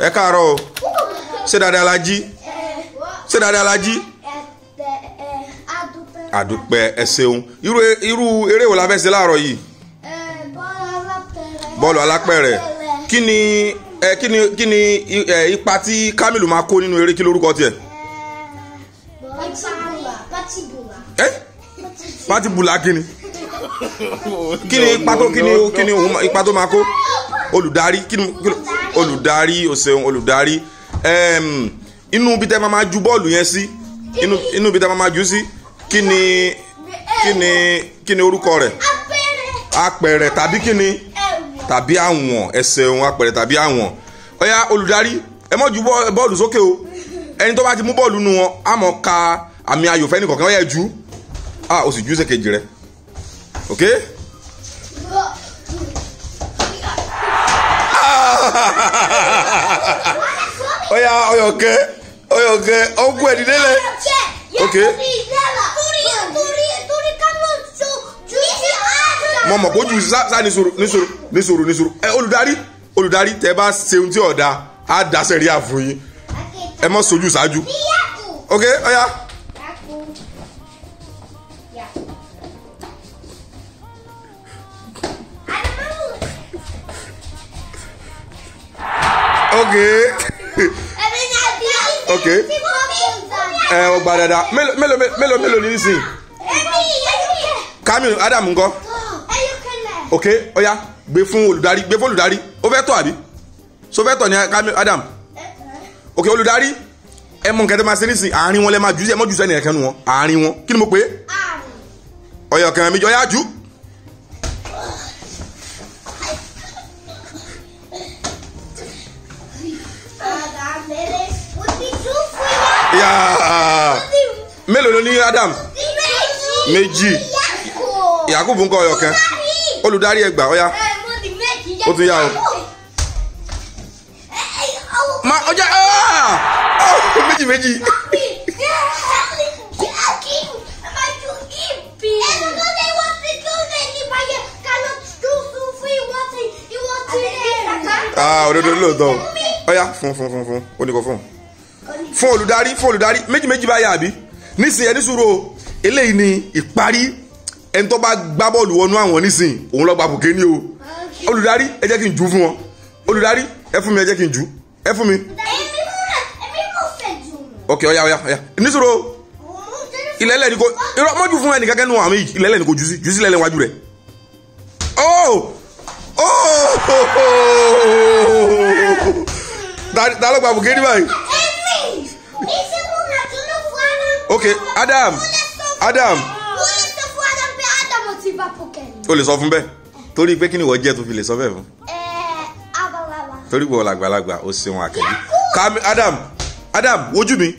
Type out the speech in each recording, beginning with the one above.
Ẹ káàárọ̀ o. Ṣé dáadáa la jí? Ṣé dáadáa la jí? Àdúpẹ́ ẹ ṣeun. Irú eré wo la fẹ́ ṣe láàárọ̀ yìí? Bọ́ọ̀lù alápẹ̀rẹ̀. Kí ni ipa tí Kamilu máa kó nínú eré, kí lórúkọ tiẹ̀? Patibula kí ni? Kí ni ipa tó máa kó? Olùdarí olùdarí o ṣeun olùdarí. Inú bí tẹ́ máa ju bọ́ọ̀lù yẹn sí, inú bí tẹ́ máa ju sí, kí ni orúkọ rẹ̀? Apẹ̀rẹ̀ tàbí kí ni? Tàbí àwọn. Ẹ ṣeun, apẹ̀rẹ̀ tàbí àwọn. Ọ̀yá olùdarí, ẹ má ju bọ́ọ̀lù sókè o. Ẹni tó bá ti mú bọ́ọ̀lù nu wọn á mọ̀ ka àmì ayò fẹ́ nìkọ̀ọ̀kan. Ó yẹ ju o sì ju ṣèkejì rẹ̀, ok? Ọ̀yá ọ̀yọ̀kẹ́ ọ̀gbọ́n ẹ̀dí délẹ̀, ok? Mo mọ̀ kó ju sá nísòro. Olùdarí tẹ́ bá ṣe ohun tí ọ̀dà á dáṣẹ́ rí àfún yín. Ẹ mọ́ sojú ṣáájú, ok? Ọ̀yá. Ok. Ó gba dáadáa. Mélòó ní nísìnyí? Kamilu, Adam ńkọ́? Ok, ọ̀yá gbé fún olùdarí. Ó fẹ́ tọ̀ àbí? So fẹ́ tọ̀ ní Kamilu, Adam. Ok, olùdarí, ẹ mọ nǹkan tẹ́ máa ṣe nísìnyí. Àárín wọn lẹ máa jù sí, ẹ mọ́ jù sẹ́ni ẹ̀kẹ́ nu wọn. Àárín wọn. Kí ni mo pè é? Ọ̀yọ̀ kan mi jọ yá jù. Mélòó ló ní Adam? Méjì. Yakubu ńkọ́ ọ̀yọ̀ kan. Olùdarí ẹ gbà, ọ̀yá. Ó tún yá o. Ọjà méjì. Òdodo lóòótọ́. Ọ̀yá fún ó ní kò fún olùdarí méjì báyà àbí? Nísìnyí ẹni sùúrù o. Eléyìí ni ìparí. Ẹni tó bá gbá bọ́ọ̀lù wọnú àwọn nísìnyí òun lọ gba bùkẹ́ ní o. Olùdarí ẹ jẹ́ kí n jù fún wọn. Olùdarí ẹ fún mi, ẹ jẹ́ kí n jù. Ẹ fún mi. Ok, ọ̀yá. Ní sùúrù o. Ilẹ̀lẹ̀ ni kò irọ́ mọ́jú fún ẹnì kankan nù àmì yìí. Ilẹ̀lẹ̀ ni kò jù sí lẹ́lẹ̀ wájú rẹ̀. Ta ló gba bùkẹ́ ní báyìí? Ok, Adam. O lè sọ fún bẹ́ẹ̀ torí pé kí ni wọ́n jẹ́ tó fi lè sọ bẹ́ẹ̀ fún? Torí wọ́n làgbàlagbà ó ṣeun àkẹ́bí. Adam wojú mi.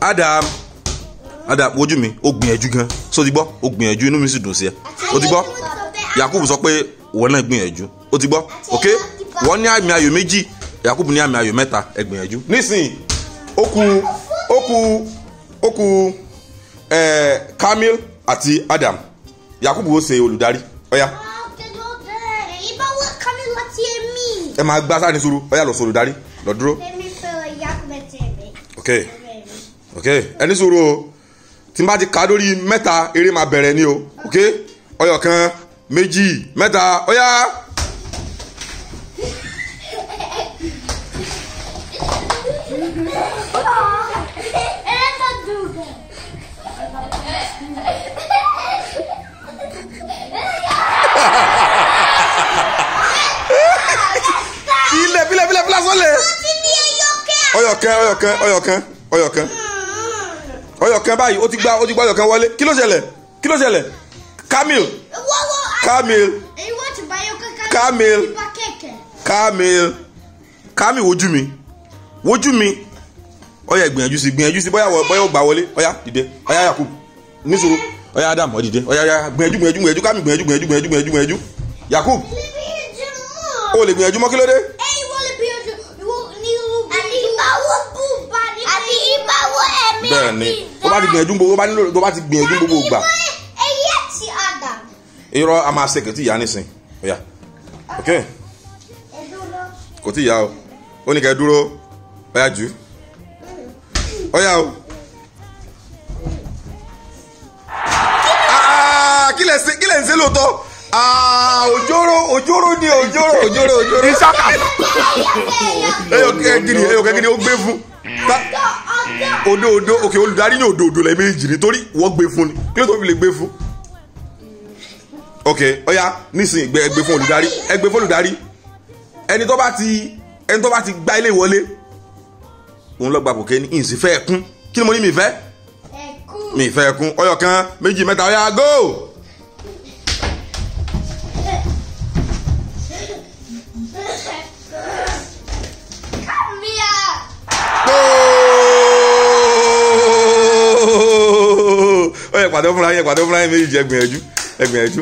Adam wojú mi. Ó gbìyànjú gan. So ti gbọ́? Ó gbìyànjú, inú mi sì dùn sí ẹ. O ti gbọ́? Yakubu sọ pé wọ́n náà gbìyànjú. O ti gbọ́? Ok? Wọ́n ní àmì ayò méjì, Yakubu ní àmì ayò mẹ́ta. Ẹ gbìyànjú. Nísìnyí ó kù Kamil àti Adam. Yakubu ó ṣe olùdarí. Ọ̀yá. Ẹ máa gbá sáà ní sùúrù. Ọ̀yá lọ sọ olùdarí. Lọ dúró. Ok. Ẹ ní sùúrù o. Tí n bá ti kà lórí mẹ́ta, eré máa bẹ̀rẹ̀ ni o. Ok. Ọ̀yọ̀ kan, méjì, mẹ́ta. Ọ̀yá. Ilẹ̀ sọ́lẹ̀. Ọ̀yọ̀ kan báyìí ó ti gbá ọ̀yọ̀ kan wọlé. Kí ló ṣẹlẹ̀? Kamil wojú mi. Ọ̀yá gbìyànjú sí bóyá ó gbà wọlé. Ọ̀yá dìde. Ọ̀yá Yakubu ní sùúrù. Ọ̀yá Adam ó dìde. Ọ̀yá gbìyànjú. Kamil gbìyànjú. Yakubu ó lè gbìyànjú mọ́, kí ló dé? Bẹ́ẹ̀ni, tó bá ti gbìyànjú gbogbo gbà. Irọ́ a máa ṣe kẹtì ìyá nísìn. Ọ̀yá. Ok. kò tí ì yá o ó ní kẹ́ dúró ọ̀yá jù ọ̀yá o. kí lẹ̀ ń ṣe lóòótọ́ òjòrò ni òjòrò. ìṣàkà. ẹyọ kẹ́gìrì ó gbé fún odo òkè olùdarí ní òdòdó lẹ́ẹ̀mejì nítorí wọ́n gbé fún ni kí ló tó fi lè gbé fún. ok ọ̀yá nísìnyí ẹgbẹ́ fún olùdarí ẹni tó bá ti gba ilé ìwọlé òun lọ gba kòkè ní ìsìn fẹ́ ẹkún kí ni mo ní mi fẹ́ ẹkún ọyọ kan méjì mẹ́ta ọyá go. ọyẹ pàdé fúnra yẹn méjì ẹgbìyànjú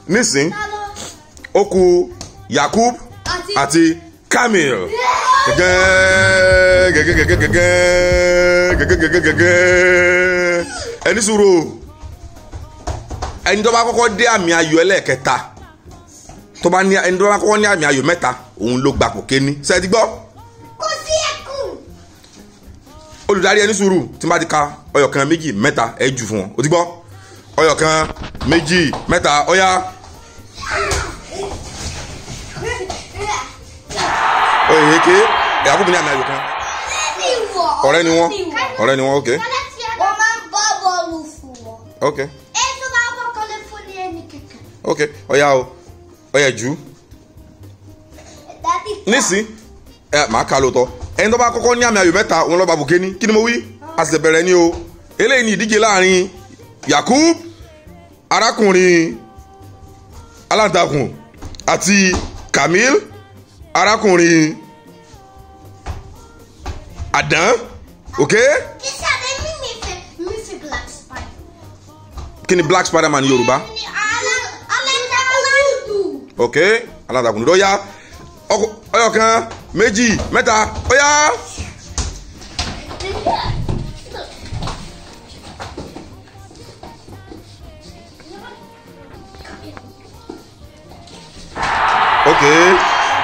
nísìn ó kù Yakub àti Kamil ẹni sùúrù ẹni tó bá kọ́kọ́ dé àmì ayò ẹlẹ́ẹ̀kẹta ẹni tó bá kọ́kọ́ ní àmì ayò mẹ́ta òun ló gbapò kéní ṣé ti gbọ́. kò sí ẹkùn. olùdarí ẹni sùúrù tí n bá ti ka ọyọ kan méjì mẹ́ta ẹ jù fún wọn o ti gbọ́ ọyọ kan méjì mẹ́ta ọyá. oye eke Yakubu ní àmì ayò kan ọ̀rẹ́ ni wọ́n ok. wọ́n máa ń bọ́ bọ́ọ̀lù fún wọn. ok. èso máa bọ́ kọ́lé fún ní ẹni kankan. ok ọyá jù nísìn màá kà lóòótọ́ ẹni tó bá kọ́kọ́ ní àmì ayò mẹ́ta òun lọ́ba bùkẹ́ni kí ni mo wí a sì bẹ̀rẹ̀ ni o eléyìí ni ìdíje láàrin Yakub arákùnrin aláǹtakùn àti Kamil arákùnrin àdán ok. kí ni Black Spiderman ní Yorùbá. ok aláǹtakùn ló yá ọyọ kan méjì mẹ́ta ó yá. ok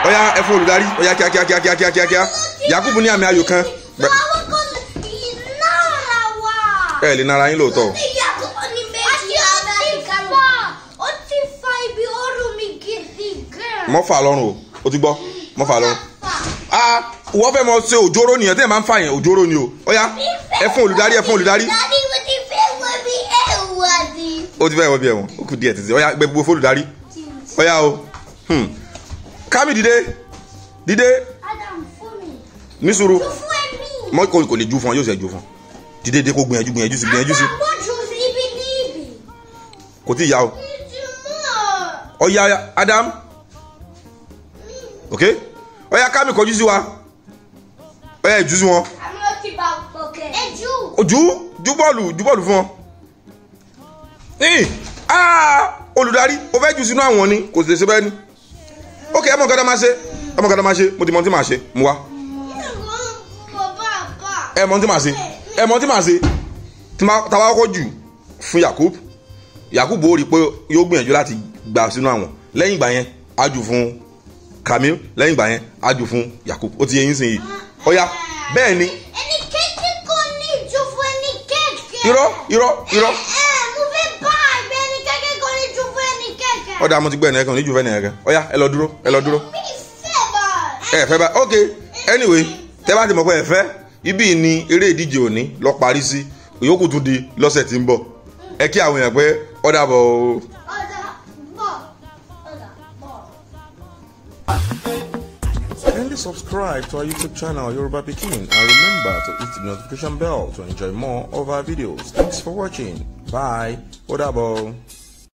ọyá ẹ fún olùdarí ọyá kíákíá Yakubu ní àmì ayò kan. ẹ lè nara yín lóòótọ́. mọ́fà lọ́rùn o ti gbọ́ mọ́fà lọ́rùn. wọ́n fẹ́ mọ ṣe òjòrò nìyẹn tẹ́ ẹ̀ máa ń fà yẹn òjòrò ni o ọyá ẹ fún olùdarí ó ti fẹ́ wọ bí ẹ̀wọ̀n ó kù díẹ̀ títí ọyá gbogbo fún olùdarí ọyá o. Kami dìde ní sùúrù mọ kò lè ju fún ọ yóò ṣe ju fún dìde kó gbìyànjú sí kò tí ì yá o ọyá Adam ok ọyá Kami kọjú sí wa ọyá ìjú sí wọn ju bọ́ọ̀lù fún ọ olùdarí o fẹ́ jù sínú àwọn ni kò sì lè ṣe bẹ́ẹ̀ ni ok ẹ mọ nǹkan tó máa ṣe mo ti mọ tí màá ṣe mo wá ẹ mọ tí màá ṣe tí tàwa kọ́kọ́ jù fún Yakub ó rí i pé yóò gbìyànjú láti gbà sínú àwọn lẹ́yìn ìgbà yẹn á jù fún Kamil lẹ́yìn ìgbà yẹn á jù fún Yakub ó ti yẹ yín sìn yìí ọ̀ya bẹ́ẹ̀ ni. ẹni kéèké kò ní jù fún ẹni kéèké. irọ́. ọ̀dà mo ti gbẹ́ ẹ̀nìyàn kan ní jù fẹ́ ẹ̀nìyàn kan ọ̀yá ẹ lọ dúró. ẹ fẹ́ bá ok anyway tẹ́ bá ti mọ̀ pé ẹ fẹ́ ibí ni eré ìdíje òní lọ parí sí ìyókù tún di lọ́sẹ̀ tí ń bọ̀ ẹ kí àwọn èèyàn pé ọ̀dà bọ̀ o. Kindly subscribe to our YouTube channel Yoruba Pikin and remember to hit the notification bell to enjoy more of our videos. Thanks for watching. Bye. Ọ̀dà bọ̀.